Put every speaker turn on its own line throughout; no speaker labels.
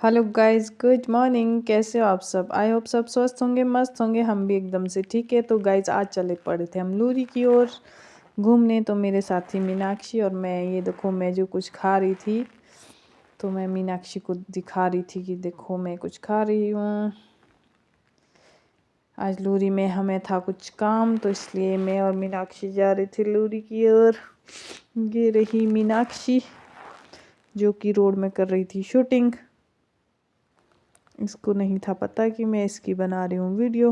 Hello guys, good morning. कैसे हो आप सब? आई होप सब स्वस्थ होंगे, मस्त होंगे। हम भी एकदम से ठीक है। तो गाइस, आज चले पड़े थे हम लूरी की ओर घूमने। तो मेरे साथी मीनाक्षी और मैं, ये देखो मैं जो कुछ खा रही थी, तो मैं मीनाक्षी को दिखा रही थी कि देखो मैं कुछ खा रही हूँ। आज लूरी में हमें था कुछ काम, तो इसलिए मैं और मीनाक्षी जा रहे थे लूरी की ओर। ये रही मीनाक्षी जो कि रोड में कर रही थी शूटिंग। इसको नहीं था पता कि मैं इसकी बना रही हूँ वीडियो।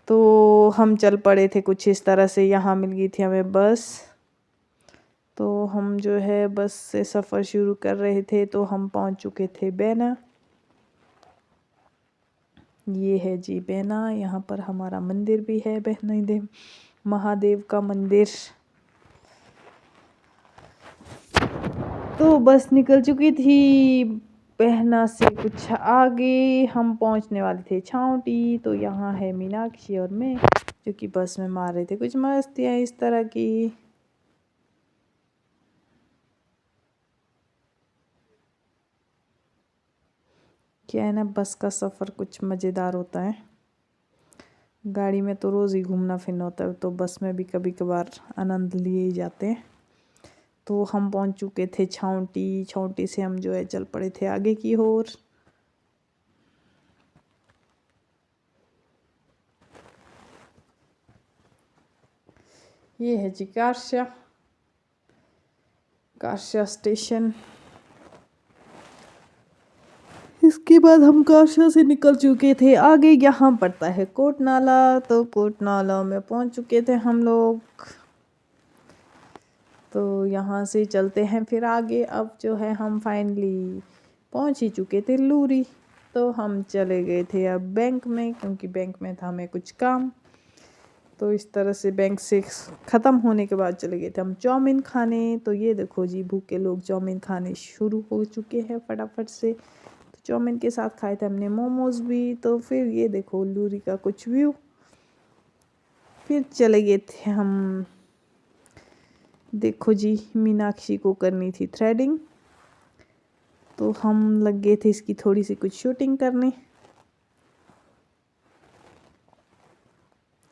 तो हम चल पड़े थे कुछ इस तरह से। यहाँ मिल गई थी हमें बस। तो हम जो है बस से सफ़र शुरू कर रहे थे। तो हम पहुँच चुके थे बैना। ये है जी बैना। यहाँ पर हमारा मंदिर भी है, बहना देव महादेव का मंदिर। तो बस निकल चुकी थी बहना से कुछ आगे। हम पहुंचने वाले थे छावटी। तो यहाँ है मीनाक्षी और मैं जो कि बस में मार रहे थे कुछ मस्तियाँ इस तरह की। क्या है ना, बस का सफ़र कुछ मज़ेदार होता है। गाड़ी में तो रोज़ ही घूमना फिरना होता है, तो बस में भी कभी कभार आनंद लिए ही जाते हैं। तो हम पहुंच चुके थे छावटी। छावटी से हम जो है चल पड़े थे आगे की ओर। ये है जी कारशा स्टेशन। इसके बाद हम कारशा से निकल चुके थे आगे। यहाँ पड़ता है कोट नाला। तो कोट नाला में पहुँच चुके थे हम लोग। तो यहाँ से चलते हैं फिर आगे। अब जो है हम फाइनली पहुँच ही चुके थे लूरी। तो हम चले गए थे अब बैंक में, क्योंकि बैंक में था हमें कुछ काम। तो इस तरह से बैंक से ख़त्म होने के बाद चले गए थे हम चाउमीन खाने। तो ये देखो जी, भूखे लोग चाउमीन खाने शुरू हो चुके हैं फटाफट से। तो चाउमीन के साथ खाए थे हमने मोमोज़ भी। तो फिर ये देखो लूरी का कुछ व्यू। फिर चले गए थे हम, देखो जी, मीनाक्षी को करनी थी थ्रेडिंग। तो हम लग गए थे इसकी थोड़ी सी कुछ शूटिंग करने।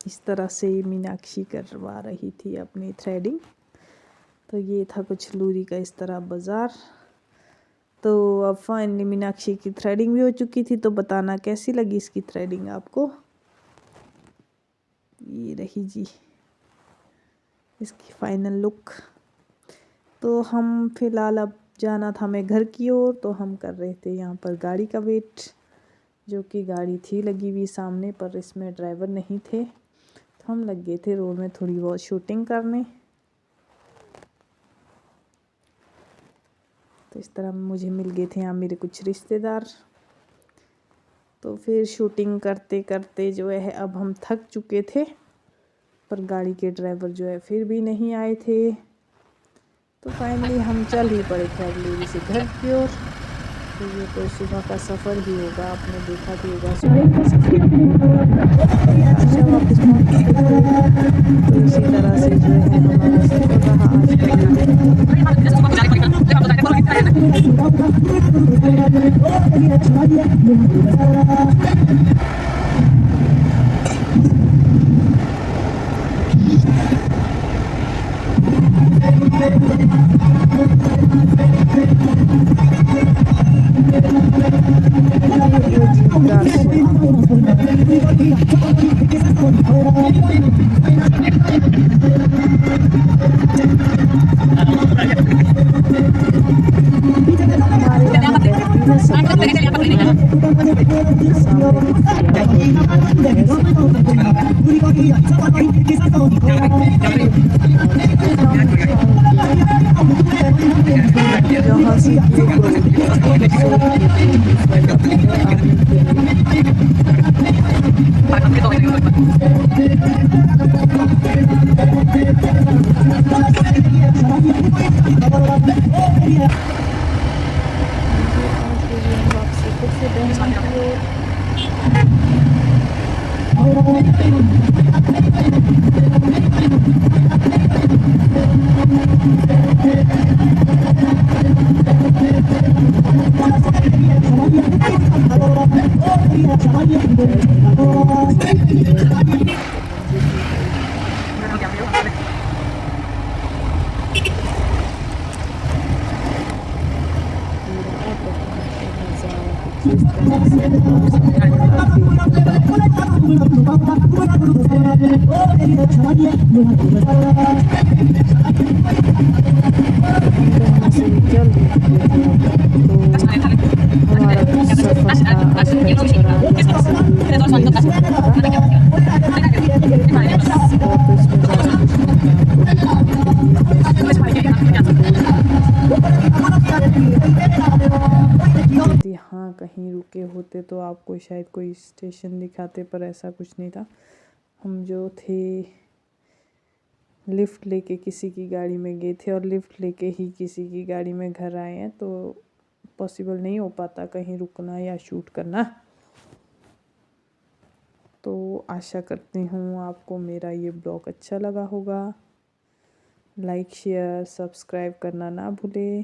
इस तरह से मीनाक्षी करवा रही थी अपनी थ्रेडिंग। तो ये था कुछ लूरी का इस तरह बाज़ार। तो अब फाइनली मीनाक्षी की थ्रेडिंग भी हो चुकी थी। तो बताना कैसी लगी इसकी थ्रेडिंग आपको। ये रही जी इसकी फाइनल लुक। तो हम फिलहाल अब जाना था हमें घर की ओर। तो हम कर रहे थे यहाँ पर गाड़ी का वेट, जो कि गाड़ी थी लगी हुई सामने, पर इसमें ड्राइवर नहीं थे। तो हम लग गए थे रोड में थोड़ी बहुत शूटिंग करने। तो इस तरह मुझे मिल गए थे यहाँ मेरे कुछ रिश्तेदार। तो फिर शूटिंग करते करते जो है अब हम थक चुके थे, पर गाड़ी के ड्राइवर जो है फिर भी नहीं आए थे। तो फाइनली हम चल ही पड़े थे अब लूरी से घर की ओर। तो ये तो सुबह का सफ़र ही होगा, आपने देखा भी होगा सुबह का सफ़र। अच्छा, वापस पहुँच चुके थे। तो इसी तरह से जो है हमारा सफ़र रहा आज किस तरह से जल्दी तो हमारा सफ़र था आज का छोरा यहाँ से और तो इसमें ज़्यादा कुछ नहीं है आपको यदि हाँ कहीं रुके होते तो आपको शायद कोई स्टेशन दिखाते, पर ऐसा कुछ नहीं था। हम जो थे लिफ्ट लेके किसी की गाड़ी में गए थे और लिफ्ट लेके ही किसी की गाड़ी में घर आए हैं, तो पॉसिबल नहीं हो पाता कहीं रुकना या शूट करना। तो आशा करती हूँ आपको मेरा ये ब्लॉग अच्छा लगा होगा। लाइक शेयर सब्सक्राइब करना ना भूले।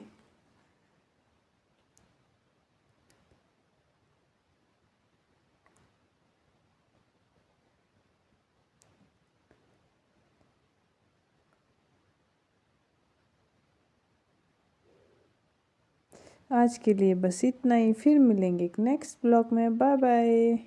आज के लिए बस इतना ही, फिर मिलेंगे एक नेक्स्ट ब्लॉग में। Bye bye.